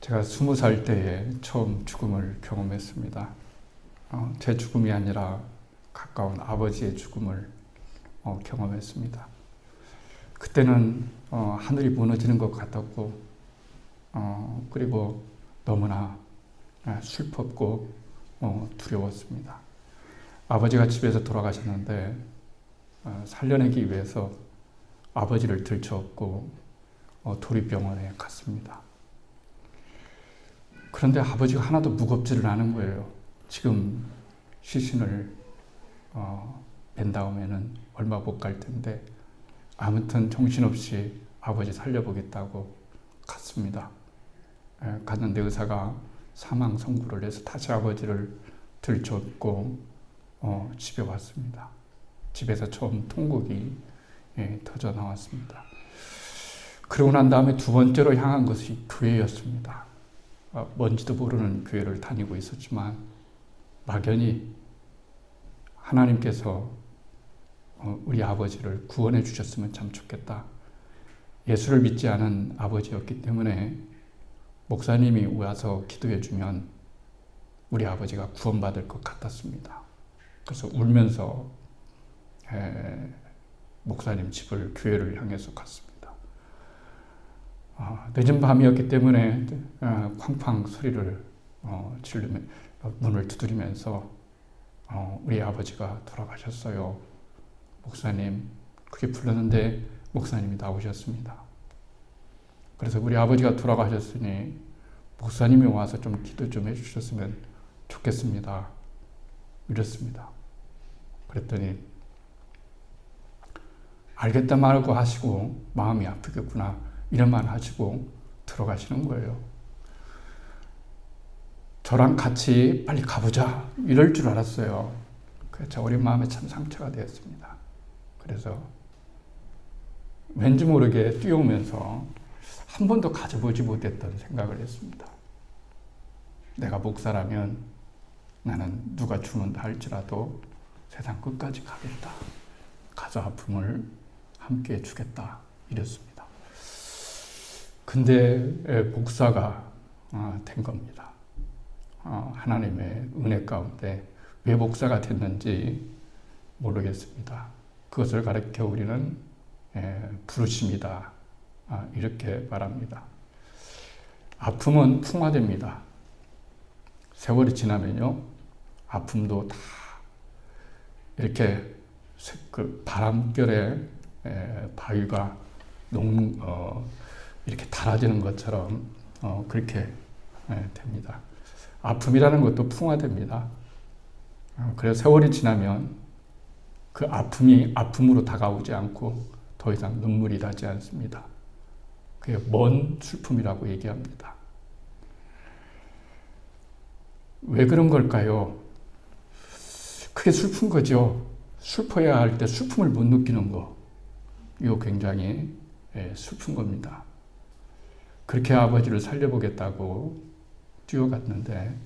제가 20살 때에 처음 죽음을 경험했습니다. 제 죽음이 아니라 가까운 아버지의 죽음을 경험했습니다. 그때는 하늘이 무너지는 것 같았고, 그리고 너무나 슬펐고 두려웠습니다. 아버지가 집에서 돌아가셨는데 살려내기 위해서 아버지를 들쳐업고 도립병원에 갔습니다. 그런데 아버지가 하나도 무겁지를 않은 거예요. 지금 시신을 뵌 다음에는 얼마 못 갈 텐데 아무튼 정신없이 아버지 살려보겠다고 갔습니다. 갔는데 의사가 사망 선고를 해서 다시 아버지를 들쳐업고 집에 왔습니다. 집에서 처음 통곡이 터져 나왔습니다. 그러고 난 다음에 두 번째로 향한 것이 교회였습니다. 뭔지도 모르는 교회를 다니고 있었지만 막연히 하나님께서 우리 아버지를 구원해 주셨으면 참 좋겠다. 예수를 믿지 않은 아버지였기 때문에 목사님이 와서 기도해 주면 우리 아버지가 구원받을 것 같았습니다. 그래서 울면서 목사님 집을 교회를 향해서 갔습니다. 늦은 밤이었기 때문에 쾅쾅 소리를 지르며 문을 두드리면서 우리 아버지가 돌아가셨어요. 목사님, 그게 불렀는데 목사님이 나오셨습니다. 그래서 우리 아버지가 돌아가셨으니 목사님이 와서 좀 기도 좀 해주셨으면 좋겠습니다. 이랬습니다. 그랬더니 알겠다 말고 하시고 마음이 아프겠구나 이런 말 하시고 들어가시는 거예요. 저랑 같이 빨리 가보자 이럴 줄 알았어요. 그래서 우리 마음에 참 상처가 되었습니다. 그래서 왠지 모르게 뛰어오면서 한 번도 가져보지 못했던 생각을 했습니다. 내가 목사라면 나는 누가 죽는다 할지라도 세상 끝까지 가겠다. 가서 아픔을 함께 주겠다. 이랬습니다. 근데 목사가 된 겁니다. 하나님의 은혜 가운데 왜 목사가 됐는지 모르겠습니다. 그것을 가르쳐 우리는 부르심이다. 이렇게 말합니다. 아픔은 풍화됩니다. 세월이 지나면요, 아픔도 다 이렇게 그 바람결에 바위가 이렇게 닳아지는 것처럼 그렇게 됩니다. 아픔이라는 것도 풍화됩니다. 그래서 세월이 지나면 그 아픔이 아픔으로 다가오지 않고 더 이상 눈물이 나지 않습니다. 그게 먼 슬픔이라고 얘기합니다. 왜 그런 걸까요? 그게 슬픈 거죠. 슬퍼야 할 때 슬픔을 못 느끼는 거. 이거 굉장히 슬픈 겁니다. 그렇게 아버지를 살려보겠다고 뛰어갔는데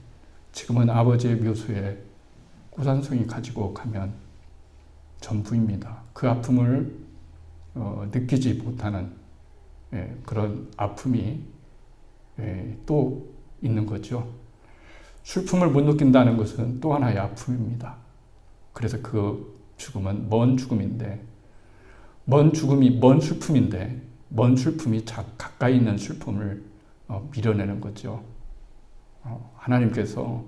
지금은 아버지의 묘소에 고산성이 가지고 가면 전부입니다. 그 아픔을 느끼지 못하는 그런 아픔이 또 있는 거죠. 슬픔을 못 느낀다는 것은 또 하나의 아픔입니다. 그래서 그 죽음은 먼 죽음인데, 먼 슬픔인데, 먼 슬픔이 가까이 있는 슬픔을 밀어내는 거죠. 하나님께서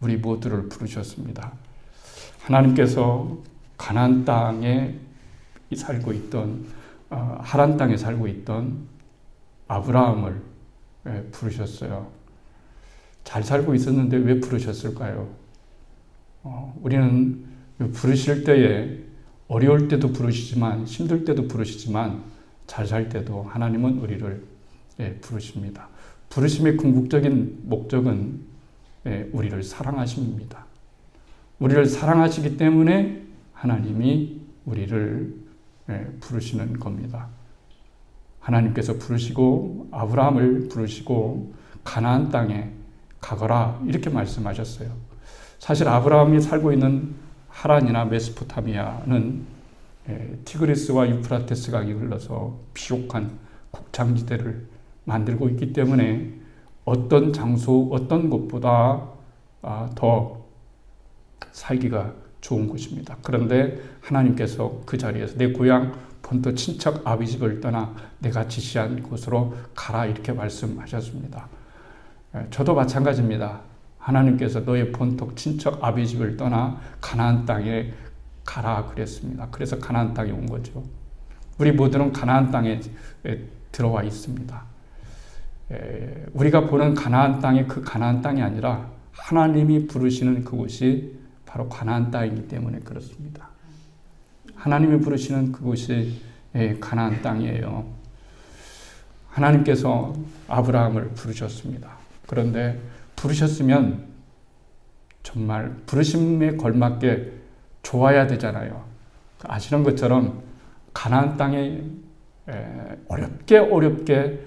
우리 모두를 부르셨습니다. 하나님께서 가나안 땅에 살고 있던 하란 땅에 살고 있던 아브라함을 부르셨어요. 잘 살고 있었는데 왜 부르셨을까요? 우리는 부르실 때에 어려울 때도 부르시지만 힘들 때도 부르시지만 잘 살 때도 하나님은 우리를 부르십니다. 부르심의 궁극적인 목적은 우리를 사랑하심입니다. 우리를 사랑하시기 때문에 하나님이 우리를 부르시는 겁니다. 하나님께서 부르시고 아브라함을 부르시고 가나안 땅에 가거라 이렇게 말씀하셨어요. 사실 아브라함이 살고 있는 하란이나 메소포타미아는 티그리스와 유프라테스 강이 흘러서 비옥한 곡창지대를 만들고 있기 때문에 어떤 장소, 어떤 곳보다 더 살기가 좋은 곳입니다. 그런데 하나님께서 그 자리에서 내 고향 본토 친척 아비 집을 떠나 내가 지시한 곳으로 가라 이렇게 말씀하셨습니다. 저도 마찬가지입니다. 하나님께서 너의 본토 친척 아비 집을 떠나 가나안 땅에 가라 그랬습니다. 그래서 가나안 땅에 온 거죠. 우리 모두는 가나안 땅에 들어와 있습니다. 우리가 보는 가나안 땅이 그 가나안 땅이 아니라 하나님이 부르시는 그곳이 바로 가나안 땅이기 때문에 그렇습니다. 하나님이 부르시는 그곳이 가나안 땅이에요. 하나님께서 아브라함을 부르셨습니다. 그런데 부르셨으면 정말 부르심에 걸맞게 좋아야 되잖아요. 아시는 것처럼 가나안 땅에 어렵게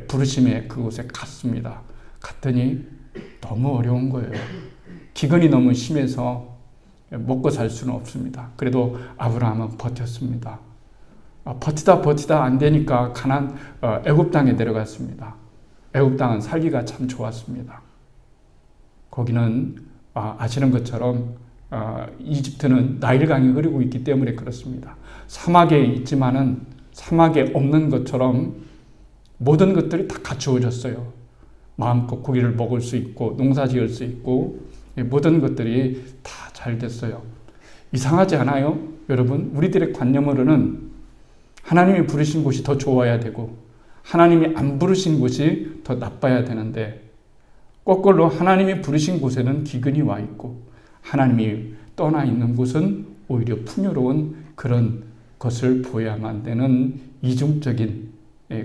부르심에 그곳에 갔습니다. 갔더니 너무 어려운 거예요. 기근이 너무 심해서 먹고 살 수는 없습니다. 그래도 아브라함은 버텼습니다. 버티다 안 되니까 애굽 땅에 내려갔습니다. 애굽 땅은 살기가 참 좋았습니다. 거기는 아시는 것처럼 이집트는 나일강이 흐르고 있기 때문에 그렇습니다. 사막에 있지만은 사막에 없는 것처럼 모든 것들이 다 갖추어졌어요. 마음껏 고기를 먹을 수 있고 농사 지을 수 있고 모든 것들이 다 잘 됐어요. 이상하지 않아요? 여러분, 우리들의 관념으로는 하나님이 부르신 곳이 더 좋아야 되고 하나님이 안 부르신 곳이 더 나빠야 되는데 거꾸로 하나님이 부르신 곳에는 기근이 와 있고 하나님이 떠나 있는 곳은 오히려 풍요로운 그런 것을 보여야만 되는 이중적인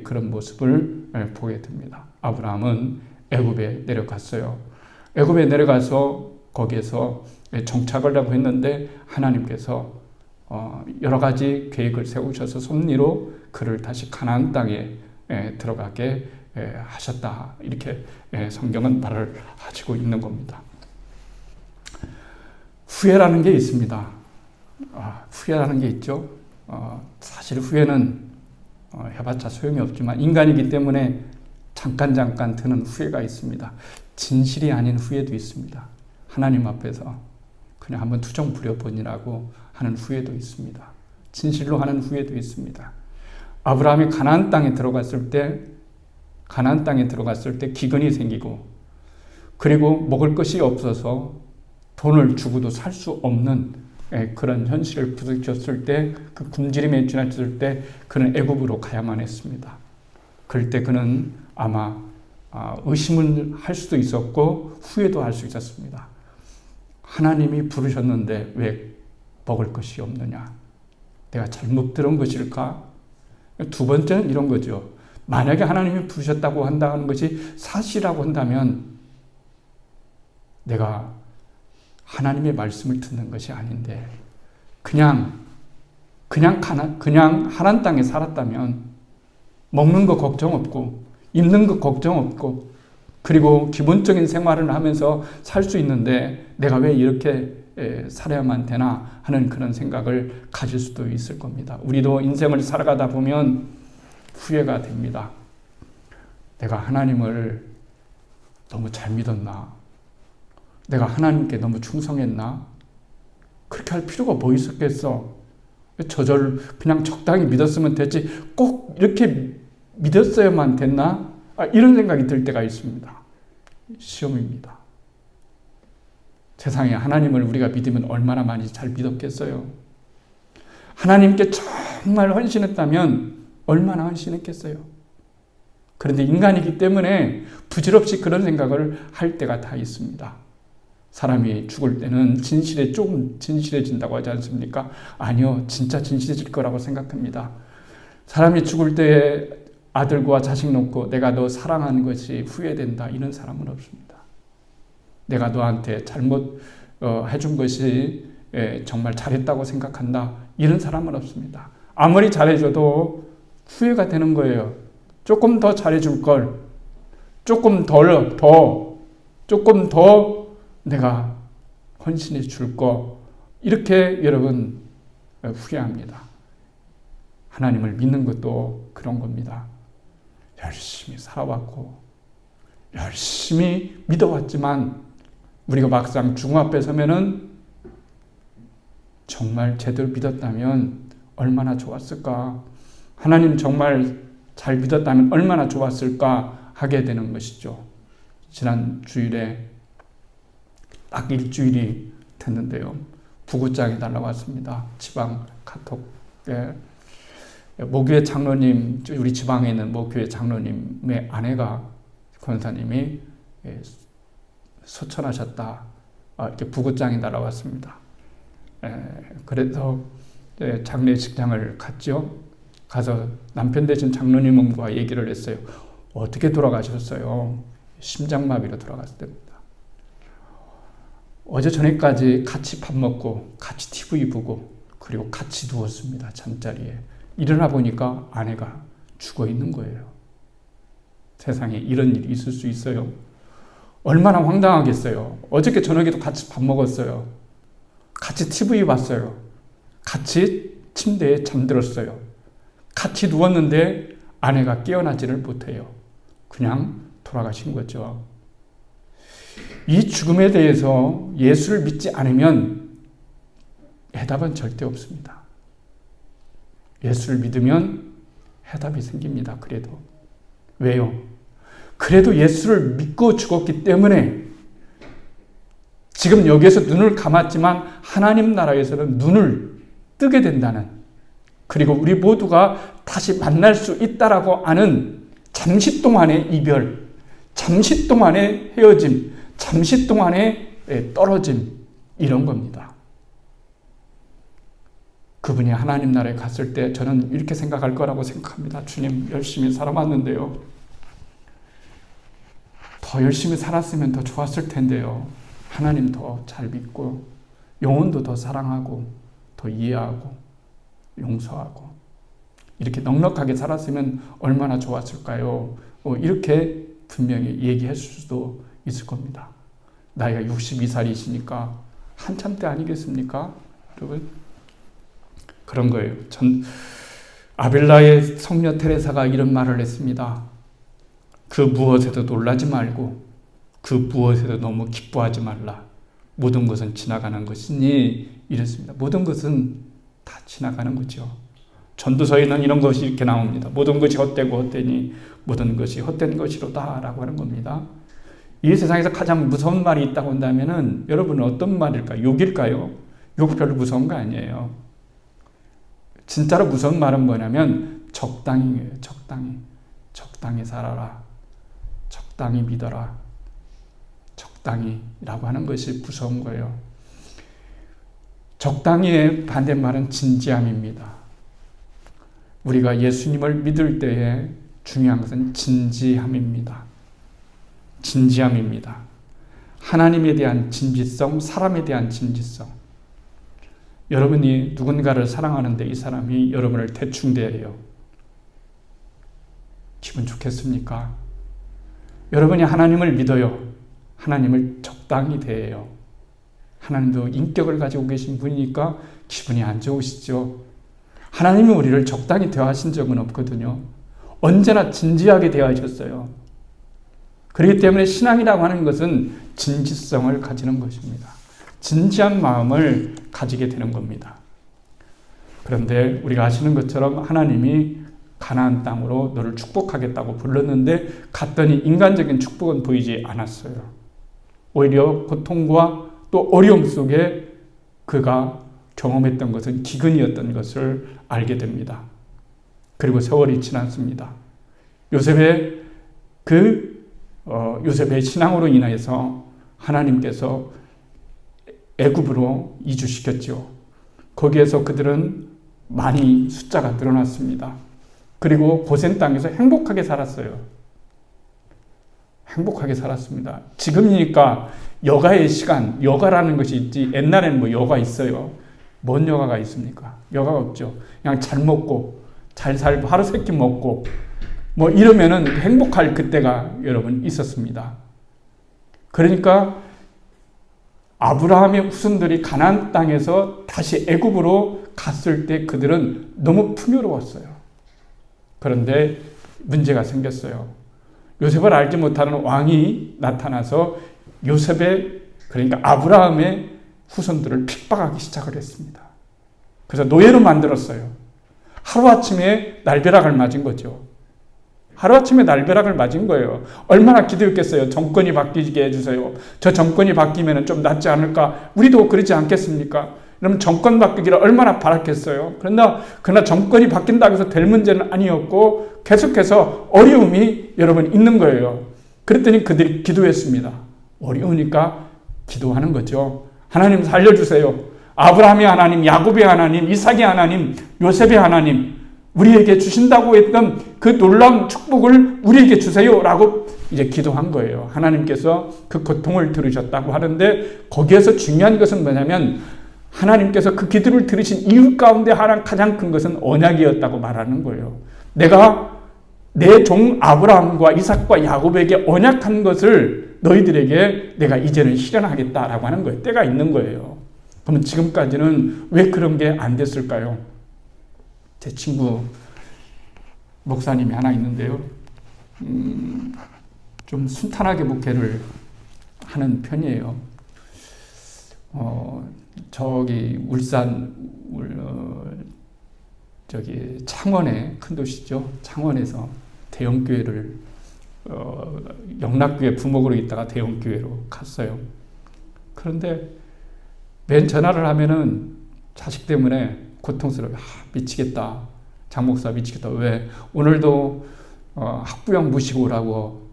그런 모습을 보게 됩니다. 아브라함은 애굽에 내려갔어요. 애굽에 내려가서 거기에서 정착을 하고 했는데 하나님께서 여러 가지 계획을 세우셔서 섭리로 그를 다시 가나안 땅에 들어가게 하셨다. 이렇게 성경은 말을 하시고 있는 겁니다. 후회라는 게 있습니다. 후회라는 게 있죠. 사실 후회는 해봤자 소용이 없지만 인간이기 때문에 잠깐 드는 후회가 있습니다. 진실이 아닌 후회도 있습니다. 하나님 앞에서 그냥 한번 투정 부려보니라고 하는 후회도 있습니다. 진실로 하는 후회도 있습니다. 아브라함이 가나안 땅에 들어갔을 때 기근이 생기고 그리고 먹을 것이 없어서 돈을 주고도 살 수 없는 그런 현실을 부딪혔을 때 그 굶주림에 지나쳤을 때 그는 애굽으로 가야만 했습니다. 그럴 때 그는 아마 의심을 할 수도 있었고 후회도 할 수 있었습니다. 하나님이 부르셨는데 왜 먹을 것이 없느냐? 내가 잘못 들은 것일까? 두 번째는 이런 거죠. 만약에 하나님이 부르셨다고 한다는 것이 사실이라고 한다면 내가 하나님의 말씀을 듣는 것이 아닌데 그냥 하나님 땅에 살았다면 먹는 거 걱정 없고 입는 거 걱정 없고 그리고 기본적인 생활을 하면서 살 수 있는데 내가 왜 이렇게 살아야만 되나 하는 그런 생각을 가질 수도 있을 겁니다. 우리도 인생을 살아가다 보면 후회가 됩니다. 내가 하나님을 너무 잘 믿었나? 내가 하나님께 너무 충성했나? 그렇게 할 필요가 뭐 있었겠어? 저절 그냥 적당히 믿었으면 됐지 꼭 이렇게 믿었어야만 됐나? 이런 생각이 들 때가 있습니다. 시험입니다. 세상에 하나님을 우리가 믿으면 얼마나 많이 잘 믿었겠어요? 하나님께 정말 헌신했다면 얼마나 헌신했겠어요? 그런데 인간이기 때문에 부질없이 그런 생각을 할 때가 다 있습니다. 사람이 죽을 때는 조금 진실해진다고 하지 않습니까? 아니요, 진짜 진실해질 거라고 생각합니다. 사람이 죽을 때 아들과 자식 놓고 내가 너 사랑하는 것이 후회된다 이런 사람은 없습니다. 내가 너한테 잘못 해준 것이 정말 잘했다고 생각한다 이런 사람은 없습니다. 아무리 잘해줘도 후회가 되는 거예요. 조금 더 잘해줄 걸, 조금 더 내가 헌신해 줄 거 이렇게 여러분 후회합니다. 하나님을 믿는 것도 그런 겁니다. 열심히 살아왔고 열심히 믿어왔지만 우리가 막상 죽음 앞에 서면은 정말 제대로 믿었다면 얼마나 좋았을까? 하나님 정말 잘 믿었다면 얼마나 좋았을까 하게 되는 것이죠. 지난 주일에 딱 일주일이 됐는데요. 부구장이 날라왔습니다. 지방 카톡에. 모교회 장로님, 우리 지방에 있는 모교회 장로님의 아내가 권사님이 소천하셨다. 이렇게 부구장이 날아왔습니다. 그래서 장례식장을 갔죠. 가서 남편 되신 장로님과 얘기를 했어요. 어떻게 돌아가셨어요? 심장마비로 돌아갔을 때입니다. 어제 저녁까지 같이 밥 먹고 같이 TV 보고 그리고 같이 누웠습니다. 잠자리에. 일어나 보니까 아내가 죽어 있는 거예요. 세상에 이런 일이 있을 수 있어요? 얼마나 황당하겠어요. 어저께 저녁에도 같이 밥 먹었어요. 같이 TV 봤어요. 같이 침대에 잠들었어요. 같이 누웠는데 아내가 깨어나지를 못해요. 그냥 돌아가신 거죠. 이 죽음에 대해서 예수를 믿지 않으면 해답은 절대 없습니다. 예수를 믿으면 해답이 생깁니다. 그래도. 왜요? 그래도 예수를 믿고 죽었기 때문에 지금 여기에서 눈을 감았지만 하나님 나라에서는 눈을 뜨게 된다는, 그리고 우리 모두가 다시 만날 수 있다라고 아는 잠시 동안의 이별, 잠시 동안의 헤어짐, 잠시 동안의 떨어짐, 이런 겁니다. 그분이 하나님 나라에 갔을 때 저는 이렇게 생각할 거라고 생각합니다. 주님, 열심히 살아왔는데요. 더 열심히 살았으면 더 좋았을 텐데요. 하나님 더 잘 믿고 영혼도 더 사랑하고 더 이해하고 용서하고 이렇게 넉넉하게 살았으면 얼마나 좋았을까요? 이렇게 분명히 얘기했을 수도 있을 겁니다. 나이가 62살이시니까 한참 때 아니겠습니까? 여러분, 그런 거예요. 아벨라의 성녀 테레사가 이런 말을 했습니다. 그 무엇에도 놀라지 말고 그 무엇에도 너무 기뻐하지 말라. 모든 것은 지나가는 것이니 이랬습니다. 모든 것은 다 지나가는 거죠. 전도서에는 이런 것이 이렇게 나옵니다. 모든 것이 헛되고 헛되니 모든 것이 헛된 것이로다 라고 하는 겁니다. 이 세상에서 가장 무서운 말이 있다고 한다면 여러분은 어떤 말일까요? 욕일까요? 욕 별로 무서운 거 아니에요. 진짜로 무서운 말은 뭐냐면 적당히예요. 적당히. 적당히 살아라. 적당히 믿어라. 적당히라고 하는 것이 무서운 거예요. 적당히의 반대말은 진지함입니다. 우리가 예수님을 믿을 때에 중요한 것은 진지함입니다. 진지함입니다. 하나님에 대한 진지성, 사람에 대한 진지성. 여러분이 누군가를 사랑하는데 이 사람이 여러분을 대충 대해요. 기분 좋겠습니까? 여러분이 하나님을 믿어요. 하나님을 적당히 대해요. 하나님도 인격을 가지고 계신 분이니까 기분이 안 좋으시죠. 하나님이 우리를 적당히 대하신 적은 없거든요. 언제나 진지하게 대하셨어요. 그렇기 때문에 신앙이라고 하는 것은 진지성을 가지는 것입니다. 진지한 마음을 가지게 되는 겁니다. 그런데 우리가 아시는 것처럼 하나님이 가나안 땅으로 너를 축복하겠다고 불렀는데 갔더니 인간적인 축복은 보이지 않았어요. 오히려 고통과 또 어려움 속에 그가 경험했던 것은 기근이었던 것을 알게 됩니다. 그리고 세월이 지났습니다. 요셉의 신앙으로 인해서 하나님께서 애굽으로 이주시켰죠. 거기에서 그들은 많이 숫자가 늘어났습니다. 그리고 고센 땅에서 행복하게 살았어요. 행복하게 살았습니다. 지금이니까 여가의 시간, 여가라는 것이 있지 옛날에는 뭐 여가 있어요. 뭔 여가가 있습니까? 여가가 없죠. 그냥 잘 먹고 잘 살고 하루 세끼 먹고 뭐 이러면은 행복할 그때가 여러분 있었습니다. 그러니까 아브라함의 후손들이 가나안 땅에서 다시 애굽으로 갔을 때 그들은 너무 풍요로웠어요. 그런데 문제가 생겼어요. 요셉을 알지 못하는 왕이 나타나서 요셉의, 그러니까 아브라함의 후손들을 핍박하기 시작을 했습니다. 그래서 노예로 만들었어요. 하루아침에 날벼락을 맞은 거죠. 하루아침에 날벼락을 맞은 거예요. 얼마나 기도했겠어요. 정권이 바뀌게 해주세요. 저 정권이 바뀌면 좀 낫지 않을까? 우리도 그러지 않겠습니까? 그러면 정권 바뀌기를 얼마나 바랐겠어요. 그러나 정권이 바뀐다고 해서 될 문제는 아니었고 계속해서 어려움이 여러분 있는 거예요. 그랬더니 그들이 기도했습니다. 어려우니까 기도하는 거죠. 하나님 살려주세요. 아브라함의 하나님, 야곱의 하나님, 이삭의 하나님, 요셉의 하나님, 우리에게 주신다고 했던 그 놀라운 축복을 우리에게 주세요라고 이제 기도한 거예요. 하나님께서 그 고통을 들으셨다고 하는데 거기에서 중요한 것은 뭐냐면 하나님께서 그 기도를 들으신 이유 가운데 가장 큰 것은 언약이었다고 말하는 거예요. 내가 내 종 아브라함과 이삭과 야곱에게 언약한 것을 너희들에게 내가 이제는 실현하겠다라고 하는 거예요. 때가 있는 거예요. 그러면 지금까지는 왜 그런 게 안 됐을까요? 제 친구 목사님이 하나 있는데요. 좀 순탄하게 목회를 하는 편이에요. 저기 울산 저기 창원에, 큰 도시죠. 창원에서 대형교회를 영락교회 부목으로 있다가 대형교회로 갔어요. 그런데 맨 전화를 하면은 자식 때문에 고통스러워. 미치겠다. 장 목사 미치겠다. 왜? 오늘도 학부형 모시고 오라고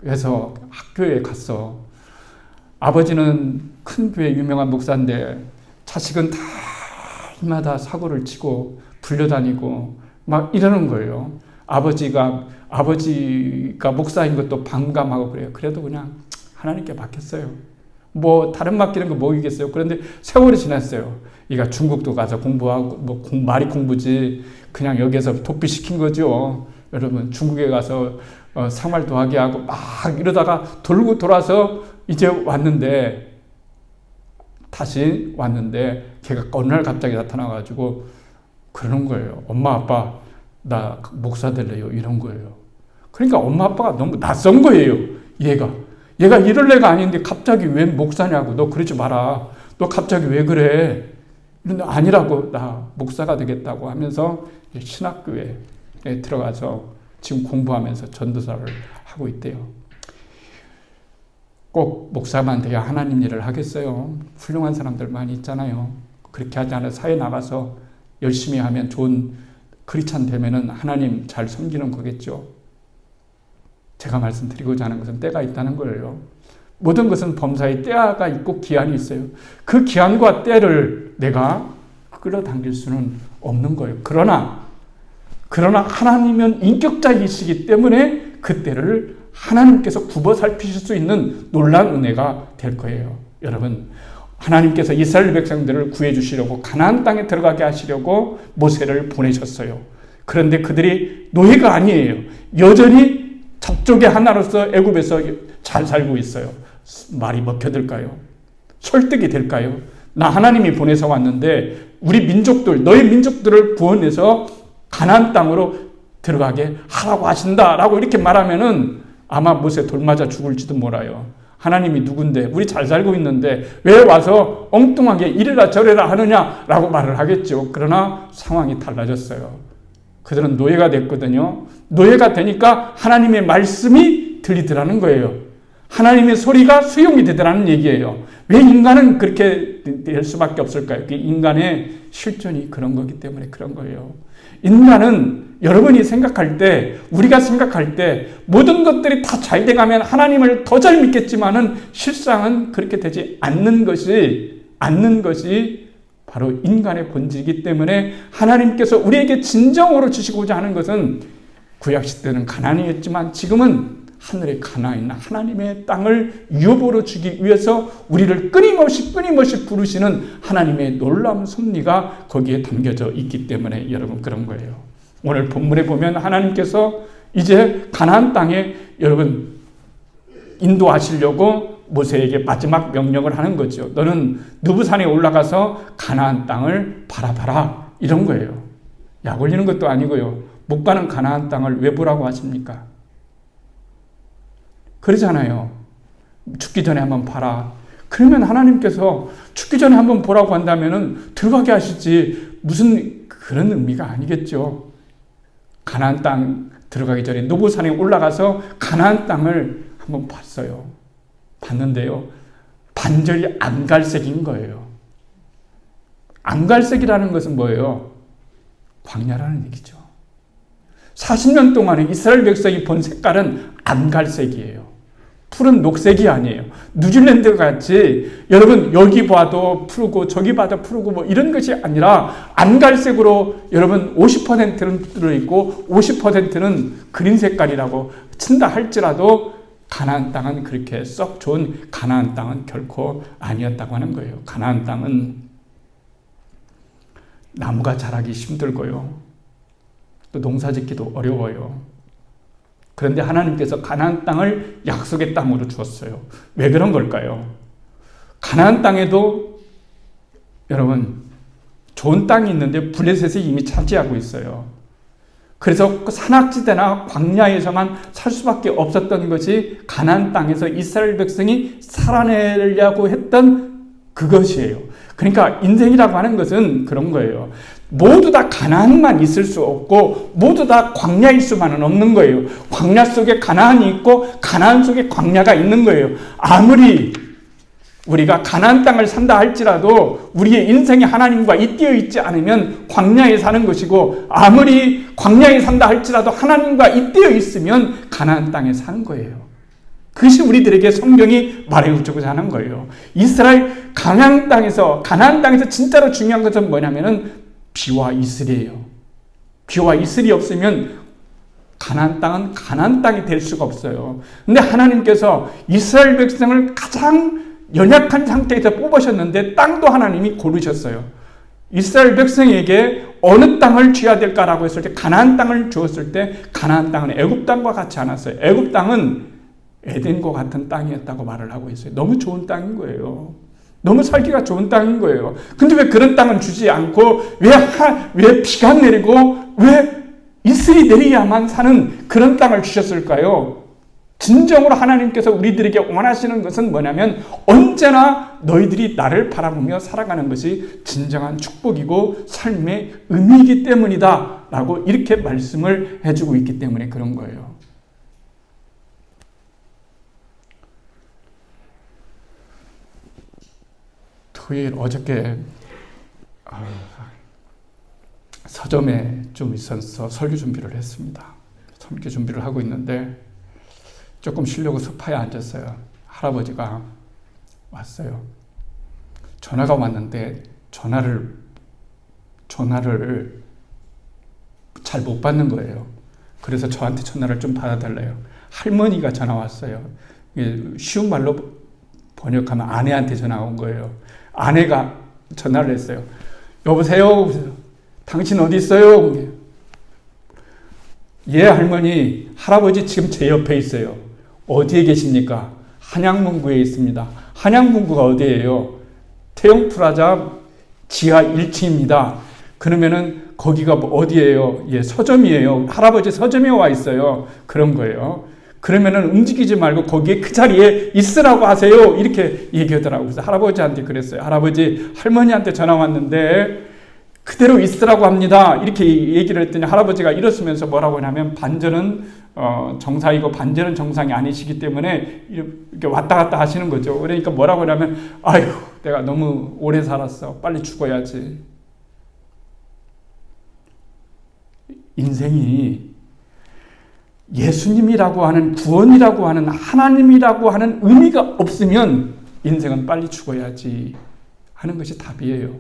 해서 학교에 갔어. 아버지는 큰 교회 유명한 목사인데 자식은 다 이마다 사고를 치고 불려다니고 막 이러는 거예요. 아버지가 목사인 것도 반감하고 그래요. 그래도 그냥 하나님께 맡겼어요. 뭐 다른 맡기는 거 뭐이겠어요. 그런데 세월이 지났어요. 얘가 중국도 가서 공부하고 말이 공부지 그냥 여기에서 도피시킨 거죠. 여러분 중국에 가서 생활도 하게 하고 막 이러다가 돌고 돌아서 이제 다시 왔는데 걔가 어느 날 갑자기 나타나가지고 그러는 거예요. 엄마 아빠 나 목사 될래요. 이런 거예요. 그러니까 엄마 아빠가 너무 낯선 거예요. 얘가 이럴 애가 아닌데 갑자기 왜 목사냐고. 너 그러지 마라. 너 갑자기 왜 그래. 이런데 아니라고. 나 목사가 되겠다고 하면서 신학교에 들어가서 지금 공부하면서 전도사를 하고 있대요. 꼭 목사만 돼야 하나님 일을 하겠어요. 훌륭한 사람들 많이 있잖아요. 그렇게 하지 않아 사회 나가서 열심히 하면 좋은 크리스찬 되면은 하나님 잘 섬기는 거겠죠. 제가 말씀드리고자 하는 것은 때가 있다는 거예요. 모든 것은 범사에 때가 있고 기한이 있어요. 그 기한과 때를 내가 끌어당길 수는 없는 거예요. 그러나 하나님은 인격자이시기 때문에 그 때를 하나님께서 굽어 살피실 수 있는 놀라운 은혜가 될 거예요. 여러분, 하나님께서 이스라엘 백성들을 구해주시려고 가나안 땅에 들어가게 하시려고 모세를 보내셨어요. 그런데 그들이 노예가 아니에요. 여전히 족속의 하나로서 애굽에서 잘 살고 있어요. 말이 먹혀들까요? 설득이 될까요? 나 하나님이 보내서 왔는데 우리 민족들, 너희 민족들을 구원해서 가나안 땅으로 들어가게 하라고 하신다라고 이렇게 말하면은 아마 못에 돌 맞아 죽을지도 몰라요. 하나님이 누군데 우리 잘 살고 있는데 왜 와서 엉뚱하게 이래라 저래라 하느냐라고 말을 하겠죠. 그러나 상황이 달라졌어요. 그들은 노예가 됐거든요. 노예가 되니까 하나님의 말씀이 들리더라는 거예요. 하나님의 소리가 수용이 되더라는 얘기예요. 왜 인간은 그렇게 될 수밖에 없을까요? 인간의 실존이 그런 거기 때문에 그런 거예요. 인간은 여러분이 생각할 때, 우리가 생각할 때 모든 것들이 다 잘 돼가면 하나님을 더 잘 믿겠지만은 실상은 그렇게 되지 않는 것이 바로 인간의 본질이기 때문에 하나님께서 우리에게 진정으로 주시고자 하는 것은 구약시대는 가나안이었지만 지금은 하늘의 가나안 하나님의 땅을 유업으로 주기 위해서 우리를 끊임없이 부르시는 하나님의 놀라운 섭리가 거기에 담겨져 있기 때문에 여러분 그런 거예요. 오늘 본문에 보면 하나님께서 이제 가나안 땅에 여러분 인도하시려고 모세에게 마지막 명령을 하는 거죠. 너는 느부산에 올라가서 가나안 땅을 바라봐라. 이런 거예요. 약 올리는 것도 아니고요. 못 가는 가나안 땅을 왜 보라고 하십니까? 그러잖아요. 죽기 전에 한번 봐라. 그러면 하나님께서 죽기 전에 한번 보라고 한다면은 들어가게 하시지 무슨 그런 의미가 아니겠죠. 가나안 땅 들어가기 전에 노브산에 올라가서 가나안 땅을 한번 봤어요. 봤는데요. 반절이 암갈색인 거예요. 암갈색이라는 것은 뭐예요? 광야라는 얘기죠. 40년 동안에 이스라엘 백성이 본 색깔은 암갈색이에요. 푸른 녹색이 아니에요. 뉴질랜드 같이 여러분 여기 봐도 푸르고 저기 봐도 푸르고 뭐 이런 것이 아니라 암갈색으로 여러분 50%는 들어있고 50%는 그린 색깔이라고 친다 할지라도 가나안 땅은 그렇게 썩 좋은 가나안 땅은 결코 아니었다고 하는 거예요. 가나안 땅은 나무가 자라기 힘들고요. 또 농사짓기도 어려워요. 그런데 하나님께서 가나안 땅을 약속의 땅으로 주었어요. 왜 그런 걸까요? 가나안 땅에도 여러분 좋은 땅이 있는데 블레셋이 이미 차지하고 있어요. 그래서 산악지대나 광야에서만 살 수밖에 없었던 것이 가나안 땅에서 이스라엘 백성이 살아내려고 했던 그것이에요. 그러니까 인생이라고 하는 것은 그런 거예요. 모두 다 가나안만 있을 수 없고 모두 다 광야일 수만은 없는 거예요. 광야 속에 가나안이 있고 가나안 속에 광야가 있는 거예요. 아무리 우리가 가나안 땅을 산다 할지라도 우리의 인생이 하나님과 잇대어 있지 않으면 광야에 사는 것이고 아무리 광야에 산다 할지라도 하나님과 잇대어 있으면 가나안 땅에 사는 거예요. 그것이 우리들에게 성경이 말해주고자 하는 거예요. 이스라엘 가나안 땅에서 진짜로 중요한 것은 뭐냐면은 비와 이슬이에요. 비와 이슬이 없으면 가나안 땅은 가나안 땅이 될 수가 없어요. 근데 하나님께서 이스라엘 백성을 가장 연약한 상태에서 뽑으셨는데 땅도 하나님이 고르셨어요. 이스라엘 백성에게 어느 땅을 줘야 될까라고 했을 때 가나안 땅을 주었을 때 가나안 땅은 애굽 땅과 같지 않았어요. 애굽 땅은 에덴과 같은 땅이었다고 말을 하고 있어요. 너무 좋은 땅인 거예요. 너무 살기가 좋은 땅인 거예요. 근데 왜 그런 땅은 주지 않고 왜 비가 내리고 왜 이슬이 내려야만 사는 그런 땅을 주셨을까요? 진정으로 하나님께서 우리들에게 원하시는 것은 뭐냐면 언제나 너희들이 나를 바라보며 살아가는 것이 진정한 축복이고 삶의 의미이기 때문이다 라고 이렇게 말씀을 해주고 있기 때문에 그런 거예요. 토요일 어저께 서점에 좀 있어서 설교 준비를 했습니다. 설교 준비를 하고 있는데 조금 쉬려고 소파에 앉았어요. 할아버지가 왔어요. 전화가 왔는데 전화를 잘 못 받는 거예요. 그래서 저한테 전화를 좀 받아달래요. 할머니가 전화 왔어요. 쉬운 말로 번역하면 아내한테 전화 온 거예요. 아내가 전화를 했어요. 여보세요? 당신 어디 있어요? 예, 할머니. 할아버지 지금 제 옆에 있어요. 어디에 계십니까? 한양문구에 있습니다. 한양문구가 어디예요? 태영프라자 지하 1층입니다. 그러면은 거기가 어디예요? 예, 서점이에요. 할아버지 서점에 와 있어요. 그런 거예요. 그러면은 움직이지 말고 거기에 그 자리에 있으라고 하세요. 이렇게 얘기하더라고요. 그래서 할아버지한테 그랬어요. 할아버지, 할머니한테 전화 왔는데 그대로 있으라고 합니다. 이렇게 얘기를 했더니 할아버지가 일었으면서 뭐라고 하냐면 반절은 정상이고 반절은 정상이 아니시기 때문에 이렇게 왔다 갔다 하시는 거죠. 그러니까 뭐라고 하냐면 아유, 내가 너무 오래 살았어. 빨리 죽어야지. 인생이 예수님이라고 하는 구원이라고 하는 하나님이라고 하는 의미가 없으면 인생은 빨리 죽어야지 하는 것이 답이에요.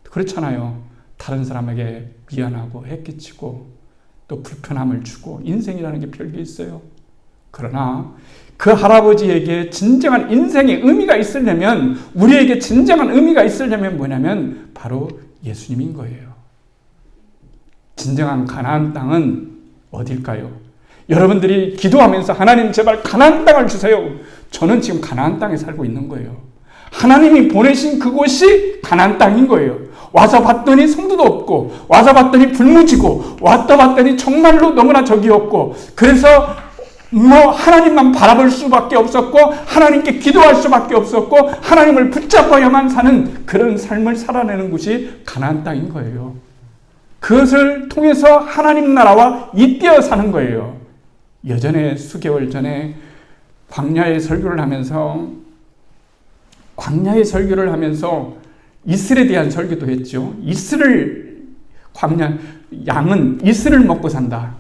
그렇잖아요. 다른 사람에게 미안하고 해끼치고 또 불편함을 주고 인생이라는 게 별게 있어요. 그러나 그 할아버지에게 진정한 인생의 의미가 있으려면 우리에게 진정한 의미가 있으려면 뭐냐면 바로 예수님인 거예요. 진정한 가나안 땅은 어딜까요? 여러분들이 기도하면서 하나님 제발 가나안 땅을 주세요. 저는 지금 가나안 땅에 살고 있는 거예요. 하나님이 보내신 그곳이 가나안 땅인 거예요. 와서 봤더니 성도도 없고 와서 봤더니 불무지고 왔다 봤더니 정말로 너무나 적이 없고 그래서 하나님만 바라볼 수밖에 없었고 하나님께 기도할 수밖에 없었고 하나님을 붙잡아야만 사는 그런 삶을 살아내는 곳이 가나안 땅인 거예요. 그것을 통해서 하나님 나라와 잇대어 사는 거예요. 예전에 수개월 전에 광야의 설교를 하면서 이슬에 대한 설교도 했죠. 양은 이슬을 먹고 산다.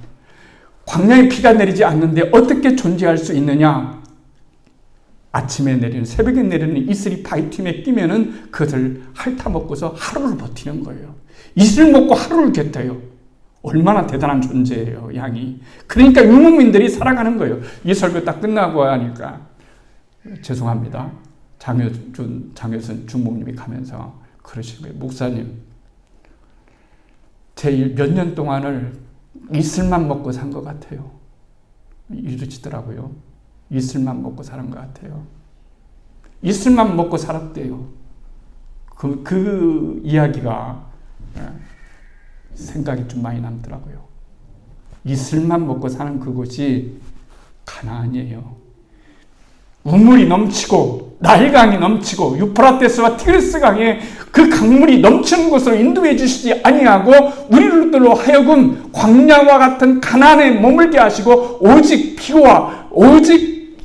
광야에 비가 내리지 않는데 어떻게 존재할 수 있느냐? 새벽에 내리는 이슬이 바위틈에 끼면은 그것을 핥아먹고서 하루를 버티는 거예요. 이슬 먹고 하루를 견뎌요. 얼마나 대단한 존재예요, 양이. 그러니까 유목민들이 살아가는 거예요. 이 설교 딱 끝나고 하니까 죄송합니다. 장효순 중목님이 가면서 그러신 거예요. 목사님, 제 몇 년 동안을 이슬만 먹고 산 것 같아요. 이러시더라고요. 이슬만 먹고 사는 것 같아요. 이슬만 먹고 살았대요. 그 이야기가 생각이 좀 많이 남더라고요. 이슬만 먹고 사는 그곳이 가나안이에요. 우물이 넘치고 나일강이 넘치고 유프라테스와 티그리스 강에 그 강물이 넘치는 곳으로 인도해 주시지 아니하고 우리들로 하여금 광야와 같은 가나안에 머물게 하시고 오직 비와 오직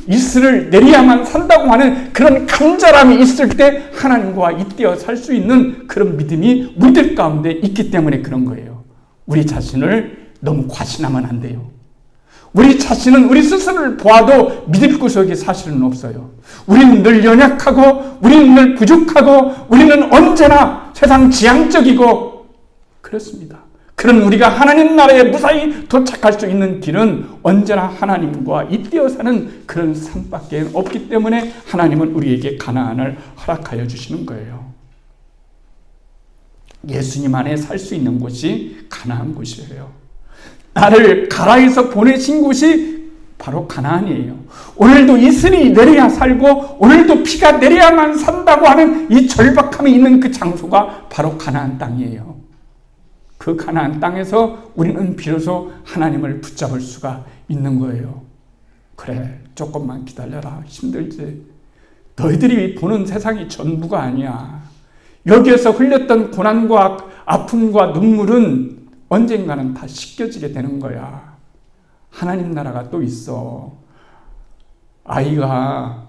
이슬을 내려야만 산다고 하는 그런 간절함이 있을 때 하나님과 잇대어 살 수 있는 그런 믿음이 우리들 가운데 있기 때문에 그런 거예요. 우리 자신을 너무 과신하면 안 돼요. 우리 자신은 우리 스스로를 보아도 믿을 구석이 사실은 없어요. 우리는 늘 연약하고 우리는 늘 부족하고 우리는 언제나 세상 지향적이고 그렇습니다. 그런 우리가 하나님 나라에 무사히 도착할 수 있는 길은 언제나 하나님과 잇대어 사는 그런 삶밖에 없기 때문에 하나님은 우리에게 가나안을 허락하여 주시는 거예요. 예수님 안에 살 수 있는 곳이 가나안 곳이에요. 나를 가라에서 보내신 곳이 바로 가나안이에요. 오늘도 이슬이 내려야 살고 오늘도 비가 내려야만 산다고 하는 이 절박함이 있는 그 장소가 바로 가나안 땅이에요. 그 가나안 땅에서 우리는 비로소 하나님을 붙잡을 수가 있는 거예요. 그래, 조금만 기다려라. 힘들지. 너희들이 보는 세상이 전부가 아니야. 여기에서 흘렸던 고난과 아픔과 눈물은 언젠가는 다 씻겨지게 되는 거야. 하나님 나라가 또 있어. 아이가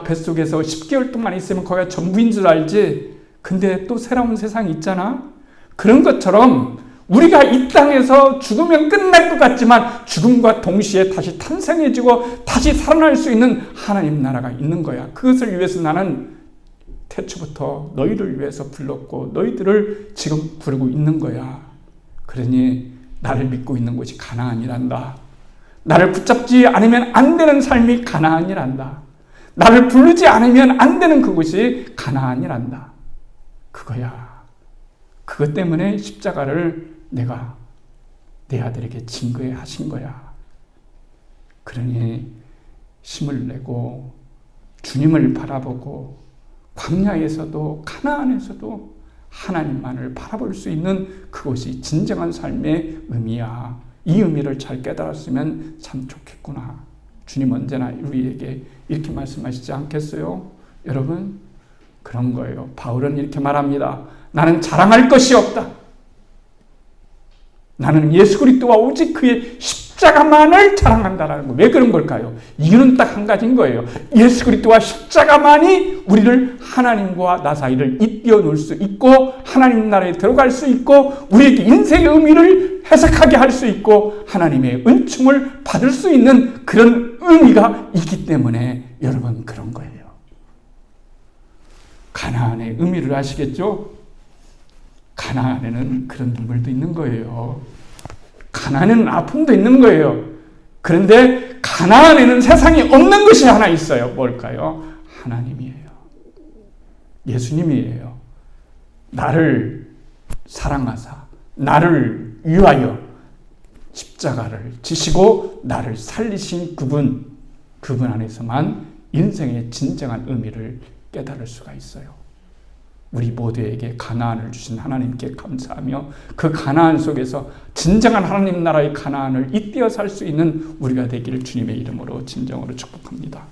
뱃속에서 10개월 동안 있으면 거기가 전부인 줄 알지? 근데 또 새로운 세상이 있잖아? 그런 것처럼 우리가 이 땅에서 죽으면 끝날 것 같지만 죽음과 동시에 다시 탄생해지고 다시 살아날 수 있는 하나님 나라가 있는 거야. 그것을 위해서 나는 태초부터 너희를 위해서 불렀고 너희들을 지금 부르고 있는 거야. 그러니 나를 믿고 있는 곳이 가나안이란다. 나를 붙잡지 않으면 안 되는 삶이 가나안이란다. 나를 부르지 않으면 안 되는 그곳이 가나안이란다. 그거야. 그것 때문에 십자가를 내가 내 아들에게 증거해 하신 거야. 그러니 힘을 내고 주님을 바라보고 광야에서도 가나안에서도 하나님만을 바라볼 수 있는 그것이 진정한 삶의 의미야. 이 의미를 잘 깨달았으면 참 좋겠구나. 주님 언제나 우리에게 이렇게 말씀하시지 않겠어요? 여러분, 그런 거예요. 바울은 이렇게 말합니다. 나는 자랑할 것이 없다. 나는 예수 그리스도와 오직 그의 십자가만을 자랑한다라는 거. 왜 그런 걸까요? 이유는 딱 한 가지인 거예요. 예수 그리스도와 십자가만이 우리를 하나님과 나 사이를 잇대어 놓을 수 있고 하나님 나라에 들어갈 수 있고 우리에게 인생의 의미를 해석하게 할 수 있고 하나님의 은총을 받을 수 있는 그런 의미가 있기 때문에 여러분 그런 거예요. 가나안의 의미를 아시겠죠? 가나안에는 그런 눈물도 있는 거예요. 가나안에는 아픔도 있는 거예요. 그런데 가나안에는 세상에 없는 것이 하나 있어요. 뭘까요? 하나님이에요. 예수님이에요. 나를 사랑하사 나를 위하여 십자가를 지시고 나를 살리신 그분 안에서만 인생의 진정한 의미를 깨달을 수가 있어요. 우리 모두에게 가나안을 주신 하나님께 감사하며 그 가나안 속에서 진정한 하나님 나라의 가나안을 잇대어 살 수 있는 우리가 되기를 주님의 이름으로 진정으로 축복합니다.